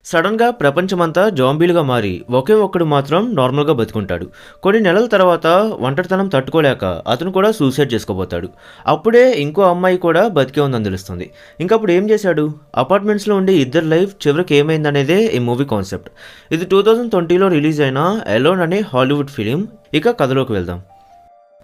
సడన్‌గా ప్రపంచమంతా జాంబీలుగా మారి, ఒకే ఒక్కడు మాత్రం నార్మల్‌గా బతికుంటాడు. కొన్ని నెలల తర్వాత ఒంటరితనం తట్టుకోలేక అతను కూడా సూసైడ్ చేసుకోబోతాడు. అప్పుడే ఇంకో అమ్మాయి కూడా బతికే ఉందని తెలుస్తుంది. ఇంకప్పుడు ఏం చేశాడు? అపార్ట్మెంట్స్‌లో ఉండే ఇద్దరి లైఫ్ చివరికి ఏమైందనేదే ఈ మూవీ కాన్సెప్ట్. ఇది 2020లో రిలీజ్ అయిన 'ఎలోన్' అనే హాలీవుడ్ ఫిలిం. ఇక కథలోకి వెళ్దాం.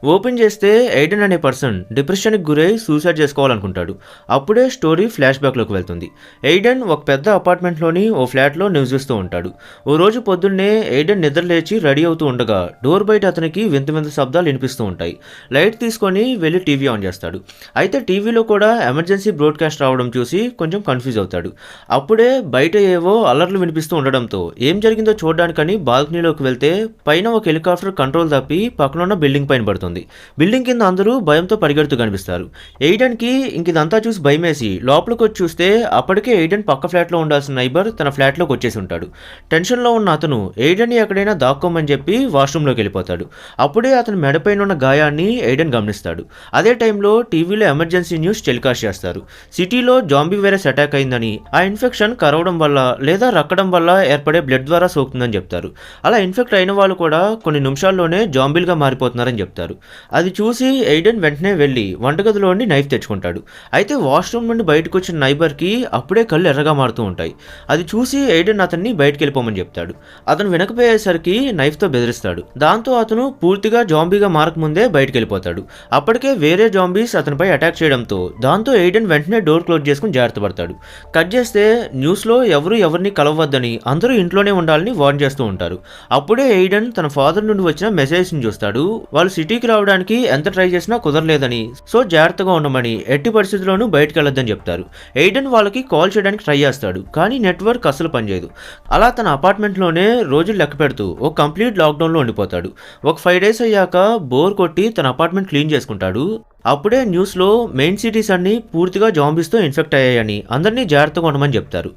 ఓపెన్ చేస్తే ఎయిడెన్ అనే పర్సన్ డిప్రెషన్కి గురై సూసైడ్ చేసుకోవాలనుకుంటాడు. అప్పుడే స్టోరీ ఫ్లాష్ బ్యాక్లోకి వెళ్తుంది. ఎయిడెన్ ఒక పెద్ద అపార్ట్మెంట్లోని ఓ ఫ్లాట్లో నివసిస్తూ ఉంటాడు. ఓ రోజు పొద్దున్నే ఎయిడెన్ నిద్ర లేచి రెడీ అవుతూ ఉండగా డోర్ బయట అతనికి వింత వింత శబ్దాలు వినిపిస్తూ ఉంటాయి. లైట్ తీసుకొని వెళ్ళి టీవీ ఆన్ చేస్తాడు. అయితే టీవీలో కూడా ఎమర్జెన్సీ బ్రాడ్కాస్ట్ రావడం చూసి కొంచెం కన్ఫ్యూజ్ అవుతాడు. అప్పుడే బయట ఏవో అలర్లు వినిపిస్తూ ఉండడంతో ఏం జరిగిందో చూడడానికని బాల్కనీలోకి వెళ్తే పైన ఒక హెలికాప్టర్ కంట్రోల్ తప్పి పక్కనున్న బిల్డింగ్ పైన పడుతుంది. బిల్డింగ్ కింద అందరూ భయంతో పరిగెడుతూ కనిపిస్తారు. ఎయిడెన్కి ఇంక ఇదంతా చూసి భయమేసి లోపలికి వచ్చి చూస్తే అప్పటికే ఎయిడెన్ పక్క ఫ్లాట్లో ఉండాల్సిన నైబర్ తన ఫ్లాట్లోకి వచ్చేసి ఉంటాడు. టెన్షన్లో ఉన్న అతను ఎయిడెన్ని ఎక్కడైనా దాక్కోమని చెప్పి వాష్రూమ్లోకి వెళ్ళిపోతాడు. అప్పుడే అతని మెడపైన ఉన్న గాయాన్ని ఎయిడెన్ గమనిస్తాడు. అదే టైంలో టీవీలో ఎమర్జెన్సీ న్యూస్ టెలికాస్ట్ చేస్తారు. సిటీలో జాంబీ వైరస్ అటాక్ అయిందని, ఆ ఇన్ఫెక్షన్ కరవడం వల్ల లేదా రక్కడం వల్ల ఏర్పడే బ్లడ్ ద్వారా సోకుతుందని చెప్తారు. అలా ఇన్ఫెక్ట్ అయిన వాళ్ళు కూడా కొన్ని నిమిషాల్లోనే జాంబీలుగా మారిపోతున్నారని చెప్తారు. అది చూసి ఎయిడెన్ వెంటనే వెళ్ళి వంటగదిలోని నైఫ్ తెచ్చుకుంటాడు. అయితే వాష్రూమ్ నుండి బయటకు వచ్చిన నైబర్కి అప్పుడే కళ్ళు ఎర్రగా మారుతూ ఉంటాయి. అది చూసి ఎయిడెన్ అతన్ని బయటకు వెళ్ళిపోమని చెప్తాడు. అతను వినకపోయేసరికి నైఫ్తో బెదిరిస్తాడు. దాంతో అతను పూర్తిగా జాంబీగా మారకముందే బయటకు వెళ్ళిపోతాడు. అప్పటికే వేరే జాంబీస్ అతనిపై అటాక్ చేయడంతో ఎయిడెన్ వెంటనే డోర్ క్లోజ్ చేసుకుని జాగ్రత్త పడతాడు. కట్ చేస్తే న్యూస్లో ఎవరిని కలవద్దని, అందరూ ఇంట్లోనే ఉండాలని వార్న్ చేస్తూ ఉంటారు. అప్పుడే ఎయిడెన్ తన ఫాదర్ నుండి వచ్చిన మెసేజ్ని చూస్తాడు. వాళ్ళు సిటీకి రావడానికి ఎంత ట్రై చేసినా కుదరలేదని, సో జాగ్రత్తగా ఉండమని, ఎట్టి పరిస్థితుల్లోనూ బయటకు వెళ్ళొద్దని చెప్తారు. ఎయిడెన్ వాళ్ళకి కాల్ చేయడానికి ట్రై చేస్తాడు, కానీ నెట్వర్క్ అస్సలు పనిచేయదు. అలా తన అపార్ట్మెంట్లోనే రోజులు లెక్క పెడుతూ ఒక కంప్లీట్ లాక్డౌన్లో ఉండిపోతాడు. ఒక 5 days అయ్యాక బోర్ కొట్టి తన అపార్ట్మెంట్ క్లీన్ చేసుకుంటాడు. అప్పుడే న్యూస్లో మెయిన్ సిటీస్ అన్నీ పూర్తిగా జాంబీస్తో ఇన్ఫెక్ట్ అయ్యాయని, అందరినీ జాగ్రత్తగా ఉండమని చెప్తారు.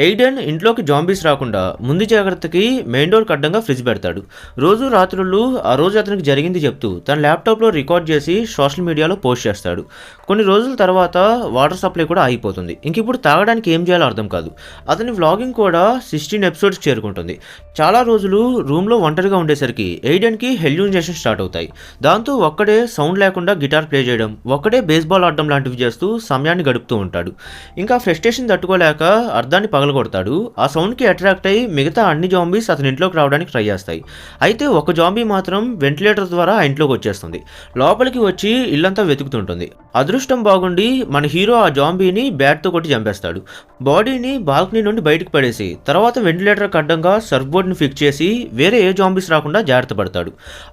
ఎయిడెన్ ఇంట్లోకి జాంబీస్ రాకుండా ముందు జాగ్రత్తకి మెయిన్ డోర్ అడ్డంగా ఫ్రిడ్జ్ పెడతాడు. రోజు రాత్రులు ఆ రోజు అతనికి జరిగింది చెప్తూ తన ల్యాప్టాప్లో రికార్డ్ చేసి సోషల్ మీడియాలో పోస్ట్ చేస్తాడు. కొన్ని రోజుల తర్వాత వాటర్ సప్లై కూడా ఆగిపోతుంది. ఇంక ఇప్పుడు తాగడానికి ఏం చేయాలో అర్థం కాదు. అతని వ్లాగింగ్ కూడా 16 episodes చేరుకుంటుంది. చాలా రోజులు రూమ్లో ఒంటరిగా ఉండేసరికి ఎయిడెన్కి హెల్యూజినేషన్ స్టార్ట్ అవుతాయి. దాంతో ఒక్కడే సౌండ్ లేకుండా గిటార్ ప్లే చేయడం, ఒక్కడే బేస్బాల్ ఆడడం లాంటివి చేస్తూ సమయాన్ని గడుపుతూ ఉంటాడు. ఇంకా ఫ్రస్ట్రేషన్ తట్టుకోలేక అర్ధాన్ని పగలగొడతాడు. ఆ సౌండ్కి అట్రాక్ట్ అయ్యి మిగతా అన్ని జాంబీస్ అతని ఇంట్లోకి రావడానికి ట్రై చేస్తాయి. అయితే ఒక జాంబీ మాత్రం వెంటిలేటర్ ద్వారా ఆ ఇంట్లోకి వచ్చేస్తుంది. లోపలికి వచ్చి ఇల్లంతా వెతుకుతుంటుంది. అదృష్టం బాగుండి మన హీరో ఆ జాంబీని బ్యాట్తో కొట్టి చంపేస్తాడు. బాడీని బాల్కనీ నుండి బయటకు పడేసి తర్వాత వెంటిలేటర్ అడ్డంగా సర్ఫ్ బోర్డ్ని ఫిక్స్ చేసి వేరే ఏ జాంబీస్ రాకుండా జాగ్రత్త పడతాడు.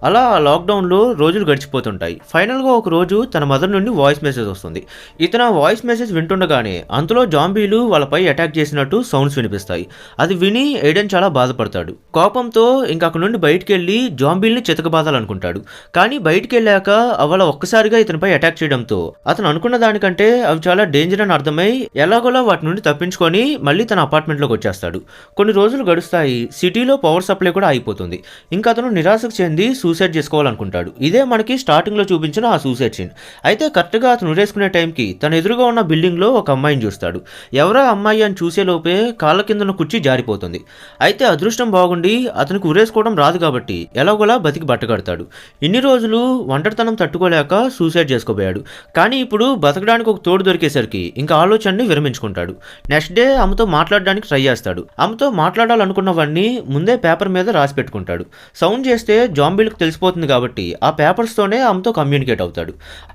అలా ఆ లాక్డౌన్లో రోజులు గడిచిపోతుంటాయి. ఫైనల్గా ఒక రోజు తన మదర్ నుండి వాయిస్ మెసేజ్ వస్తుంది. ఇతను ఆ వాయిస్ మెసేజ్ వింటుండగానే అంతలో జాంబీలు వాళ్ళపై అటాక్ చేసినట్టు సౌండ్స్ వినిపిస్తాయి. అది విని ఎయిడెన్ చాలా బాధపడతాడు. కోపంతో ఇంకా అక్కడ నుండి బయటికి వెళ్ళి జాంబీల్ని చితకబాదాలనుకుంటాడు. కానీ బయటికి వెళ్ళాక అవల ఒక్కసారిగా ఇతనిపై అటాక్ చేయడంతో అతను అనుకున్న దానికంటే అవి చాలా డేంజర్ అని అర్థమై ఎలాగోలా వాటి నుండి తప్పించుకొని మళ్ళీ తన అపార్ట్మెంట్లోకి వచ్చేస్తాడు. కొన్ని రోజులు గడుస్తాయి. సిటీలో పవర్ సప్లై కూడా అయిపోతుంది. ఇంకా అతను నిరాశకు చెంది సూసైడ్ చేసుకోవాలనుకుంటాడు. ఇదే మనకి స్టార్టింగ్లో చూపించిన ఆ సూసైడ్ సీన్. అయితే కరెక్ట్గా అతను ఉరేసుకునే టైంకి తన ఎదురుగా ఉన్న బిల్డింగ్లో ఒక అమ్మాయిని చూస్తాడు. ఎవరా అమ్మాయి అని చూసేలోపే కాళ్ళ కిందన కుర్చీ జారిపోతుంది. అయితే అదృష్టం బాగుండి అతనికి ఉరేసుకోవడం రాదు కాబట్టి ఎలాగోలా బతికి బట్టగడతాడు. ఇన్ని రోజులు ఒంటరితనం తట్టుకోలేక సూసైడ్ చేసుకోబోయాడు. కానీ ఇప్పుడు బతకడానికి ఒక తోడు దొరికేసరికి ఇంకా ఆలోచనని విరమించుకుంటాడు. నెక్స్ట్ డే ఆమెతో మాట్లాడడానికి ట్రై చేస్తాడు. ఆమెతో మాట్లాడాలనుకున్నవన్నీ ముందే పేపర్ మీద రాసి పెట్టుకుంటాడు. సౌండ్ చేస్తే జాంబీలకు తెలిసిపోతుంది కాబట్టి ఆ పేపర్స్తోనే ఆమెతో కమ్యూనికేట్ అవుతాడు.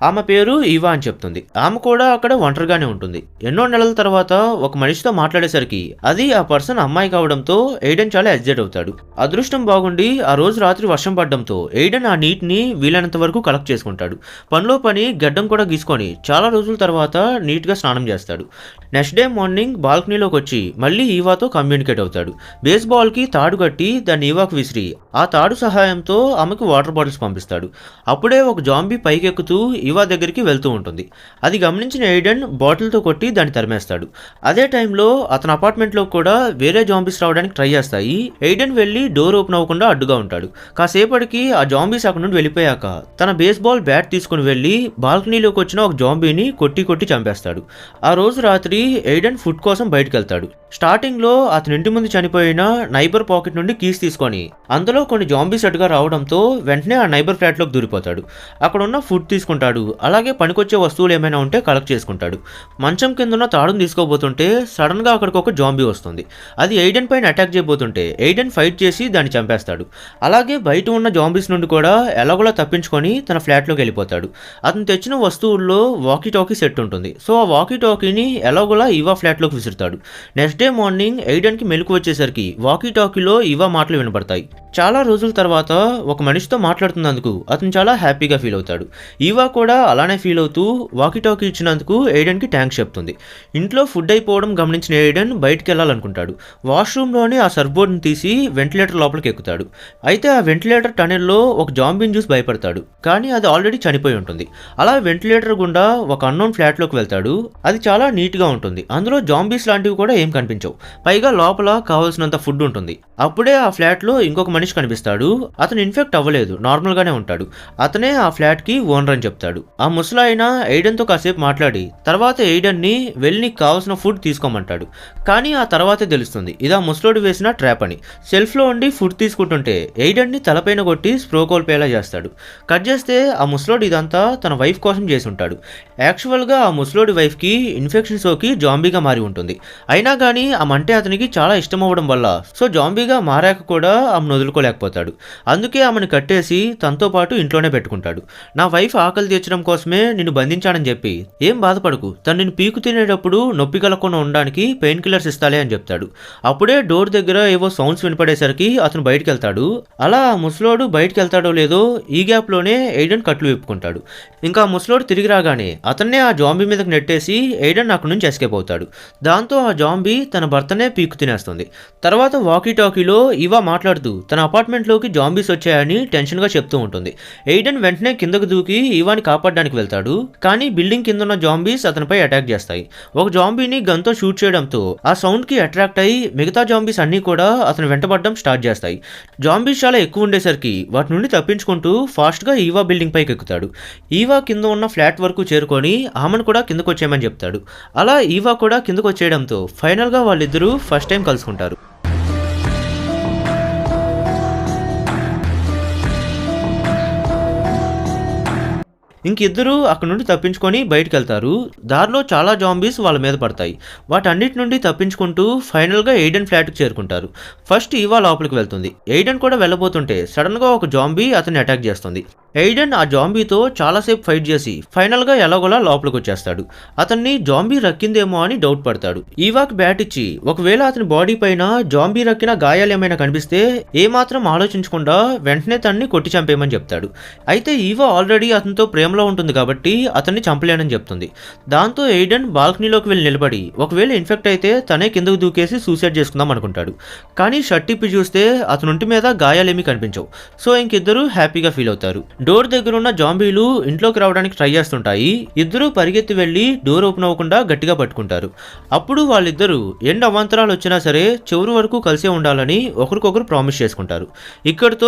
ఆమె పేరు ఈవా అని చెప్తుంది. ఆమె కూడా అక్కడ ఒంటరిగానే ఉంటుంది. ఎన్నో నెలల తర్వాత ఒక మనిషితో మాట్లాడేసరికి అది ఆ పర్సన్ అమ్మాయి కావడంతో ఎయిడెన్ చాలా ఎగ్జైట్ అవుతాడు. అదృష్టం బాగుండి ఆ రోజు రాత్రి వర్షం పడడంతో ఎయిడెన్ ఆ నీటిని వీలైనంత వరకు కలెక్ట్ చేసుకుంటాడు. పనిలో పని గడ్డం కూడా గీసుకొని చాలా రోజుల తర్వాత నీట్గా స్నానం చేస్తాడు. నెక్స్ట్ డే మార్నింగ్ బాల్కనీలోకి వచ్చి మళ్ళీ ఈవాతో కమ్యూనికేట్ అవుతాడు. బేస్బాల్కి తాడు కట్టి దాన్ని ఈవాకు విసిరి ఆ తాడు సహాయంతో ఆమెకు వాటర్ బాటిల్స్ పంపిస్తాడు. అప్పుడే ఒక జాంబీ పైకెక్కుతూ ఇవా దగ్గరికి వెళ్తూ ఉంటుంది. అది గమనించిన ఎయిడెన్ బాటిల్తో కొట్టి దాన్ని తరిమేస్తాడు. అదే టైంలో అతని అపార్ట్మెంట్లో కూడా వేరే జాంబీస్ రావడానికి ట్రై చేస్తాయి. ఎయిడెన్ వెళ్ళి డోర్ ఓపెన్ అవ్వకుండా అడ్డుగా ఉంటాడు. కాసేపటికి ఆ జాంబీస్ అక్కడ నుండి వెళ్ళిపోయాక తన బేస్బాల్ బ్యాట్ తీసుకుని వెళ్ళి బాల్కనీలోకి వచ్చిన ఒక జాంబీని కొట్టి కొట్టి చంపేస్తాడు. ఆ రోజు రాత్రి ఎయిడెన్ ఫుడ్ కోసం బయటకు వెళ్తాడు. స్టార్టింగ్లో అతని ఇంటి ముందు చనిపోయిన నైబర్ పాకెట్ నుండి కీస్ తీసుకొని అందులో కొన్ని జాంబీస్ అటుగా రావడంతో వెంటనే ఆ నైబర్ ఫ్లాట్లోకి దూరిపోతాడు. అక్కడ ఉన్న ఫుడ్ తీసుకుంటాడు. అలాగే పనికొచ్చే వస్తువులు ఏమైనా ఉంటే కలెక్ట్ చేసుకుంటాడు. మంచం కింద ఉన్న తాడును తీసుకోబోతుంటే సడన్గా అక్కడికి ఒక జాంబీ వస్తుంది. అది ఎయిడెన్ పైన అటాక్ చేయబోతుంటే ఎయిడెన్ ఫైట్ చేసి దాన్ని చంపేస్తాడు. అలాగే బయట ఉన్న జాంబీస్ నుండి కూడా ఎలాగోలా తప్పించుకొని తన ఫ్లాట్లోకి వెళ్ళిపోతాడు. అతను తెచ్చిన వస్తువుల్లో వాకీ టాకీ సెట్ ఉంటుంది. సో ఆ వాకీ టాకీని ఎలాగోలా ఇవా ఫ్లాట్లోకి విసురుతాడు. నెక్స్ట్ డే మార్నింగ్ ఎయిడెన్కి మెలకు వచ్చేసరికి వాకీ టాకీలో ఇవా మాటలు వినపడతాయి. చాలా రోజుల తర్వాత ఒక మనిషితో మాట్లాడుతున్నందుకు అతను చాలా హ్యాపీగా ఫీల్ అవుతాడు. ఈవా కూడా అలానే ఫీల్ అవుతూ వాకీ టాకీ ఇచ్చినందుకు ఎయిడెన్కి థ్యాంక్స్ చెప్తుంది. ఇంట్లో ఫుడ్ అయిపోవడం గమనించిన ఎయిడెన్ బయటికి వెళ్ళాలనుకుంటాడు. వాష్రూమ్లోని ఆ సర్బోర్డ్ని తీసి వెంటిలేటర్ లోపలికి ఎక్కుతాడు. అయితే ఆ వెంటిలేటర్ టనెల్లో ఒక జాంబీని చూసి భయపడతాడు. కానీ అది ఆల్రెడీ చనిపోయి ఉంటుంది. అలా వెంటిలేటర్ గుండా ఒక అన్నోన్ ఫ్లాట్లోకి వెళ్తాడు. అది చాలా నీట్గా ఉంటుంది. అందులో జాంబీస్ లాంటివి కూడా ఏం కనిపించవు. పైగా లోపల కావాల్సినంత ఫుడ్ ఉంటుంది. అప్పుడే ఆ ఫ్లాట్లో ఇంకొక మనిషి కనిపిస్తాడు. అతను ఇన్ఫెక్ట్ అవ్వలేదు, నార్మల్గానే ఉంటాడు. అతనే ఆ ఫ్లాట్కి ఓనర్ అని చెప్తాడు. ఆ ముసలాయన ఎయిడెన్తో కాసేపు మాట్లాడి తర్వాత ఎయిడెన్ని వెళ్ళి నీకు కావాల్సిన ఫుడ్ తీసుకోమంటాడు. కానీ ఆ తర్వాతే తెలుస్తుంది ఇది ఆ ముసలోడు వేసిన ట్రాప్ అని. సెల్ఫ్లో ఉండి ఫుడ్ తీసుకుంటుంటే ఎయిడెన్ని తలపైన కొట్టి స్ప్రో కోల్పోయేలా చేస్తాడు. కట్ చేస్తే ఆ ముసలోడు ఇదంతా తన వైఫ్ కోసం చేసి ఉంటాడు. యాక్చువల్గా ఆ ముసలోడి వైఫ్కి ఇన్ఫెక్షన్ సోకి జాంబీగా మారి ఉంటుంది. అయినా కానీ ఆమంటే అతనికి చాలా ఇష్టం అవ్వడం వల్ల సో జాంబీగా మారాక కూడా ఆమెను వదులుకోలేకపోతాడు. అందుకే ఆమెను కట్టేసి తనతో పాటు ఇంట్లోనే పెట్టుకుంటాడు. నా వైఫ్ ఆకలి తీర్చడం కోసమే నిన్ను బంధించానని చెప్పి ఏం బాధపడకు, తను నిన్ను పీకు తినేటప్పుడు నొప్పి కలగకుండా ఉండడానికి పెయిన్ కిల్లర్స్ ఇస్తాలే అని చెప్తాడు. అప్పుడే డోర్ దగ్గర ఏవో సౌండ్స్ వినపడేసరికి అతను బయటికి వెళ్తాడు. అలా ఆ ముసలోడు బయటికి వెళ్తాడో లేదో ఈ గ్యాప్లోనే ఎయిడెన్ కట్లు విప్పుకుంటాడు. ఇంకా ఆ ముసలోడు తిరిగి రాగానే అతన్నే ఆ జాంబీ మీదకి నెట్టేసి ఎయిడెన్ అక్కడి నుంచి ఎస్కేప్ అవుతాడు. దాంతో ఆ జాంబీ తన భర్తనే పీకు తినేస్తుంది. తర్వాత వాకీ టాకీలో ఇవా మాట్లాడుతూ తన అపార్ట్మెంట్లోకి జాంబీస్ వచ్చాయని టెన్షన్గా చెప్తూ ఉంటుంది. ఎయిడెన్ వెంటనే కిందకు దూకి ఇవాని కాపాడడానికి వెళ్తాడు. కానీ బిల్డింగ్ కింద ఉన్న జాంబీస్ అతనిపై అటాక్ చేస్తాయి. ఒక జాంబీని గన్తో షూట్ చేయడంతో ఆ సౌండ్కి అట్రాక్ట్ అయ్యి మిగతా జాంబీస్ అన్నీ కూడా అతను వెంటబడడం స్టార్ట్ చేస్తాయి. జాంబీస్ చాలా ఎక్కువ ఉండేసరికి వాటి నుండి తప్పించుకుంటూ ఫాస్ట్గా ఈవా బిల్డింగ్ పైకి ఎక్కుతాడు. ఈవా కింద ఉన్న ఫ్లాట్ వరకు చేరుకొని ఆమెను కూడా కిందకు వచ్చేయమని చెప్తాడు. అలా ఈవా కూడా కిందకు వచ్చేయడంతో ఫైనల్గా వాళ్ళిద్దరూ ఫస్ట్ టైం కలుసుకుంటారు. ఇంకిద్దరూ అక్కడ నుండి తప్పించుకొని బయటికి వెళ్తారు. దారిలో చాలా జాంబీస్ వాళ్ళ మీద పడతాయి. వాటన్నిటి నుండి తప్పించుకుంటూ ఫైనల్గా ఎయిడెన్ ఫ్లాట్కి చేరుకుంటారు. ఫస్ట్ ఈవా లోపలికి వెళ్తుంది. ఎయిడెన్ కూడా వెళ్ళబోతుంటే సడన్గా ఒక జాంబీ అతన్ని అటాక్ చేస్తుంది. ఎయిడెన్ ఆ జాంబీతో చాలాసేపు ఫైట్ చేసి ఫైనల్గా ఎలాగోలా లోపలికి వచ్చేస్తాడు. అతన్ని జాంబీ రక్కిందేమో అని డౌట్ పడతాడు. ఈవాకి బ్యాట్ ఇచ్చి ఒకవేళ అతని బాడీ పైన జాంబీ రక్కిన గాయాలు ఏమైనా కనిపిస్తే ఏమాత్రం ఆలోచించకుండా వెంటనే తన్ని కొట్టి చంపేయమని చెప్తాడు. అయితే ఈవా ఆల్రెడీ అతనితో ప్రేమలో ఉంటుంది కాబట్టి అతన్ని చంపలేనని చెప్తుంది. దాంతో ఎయిడెన్ బాల్కనీలోకి వెళ్ళి నిలబడి ఒకవేళ ఇన్ఫెక్ట్ అయితే తనే కిందకు దూకేసి సూసైడ్ చేసుకుందాం అనుకుంటాడు. కానీ షర్ట్ ఇప్పి చూస్తే అతని ఒంటి మీద గాయాలేమీ కనిపించవు. సో ఇంకిద్దరు హ్యాపీగా ఫీల్ అవుతారు. డోర్ దగ్గర ఉన్న జాంబీలు ఇంట్లోకి రావడానికి ట్రై చేస్తుంటాయి. ఇద్దరు పరిగెత్తి వెళ్ళి డోర్ ఓపెన్ అవ్వకుండా గట్టిగా పట్టుకుంటారు. అప్పుడు వాళ్ళిద్దరూ ఎండ్ అవాంతరాలు వచ్చినా సరే చివరి వరకు కలిసే ఉండాలని ఒకరికొకరు ప్రామిస్ చేసుకుంటారు. ఇక్కడితో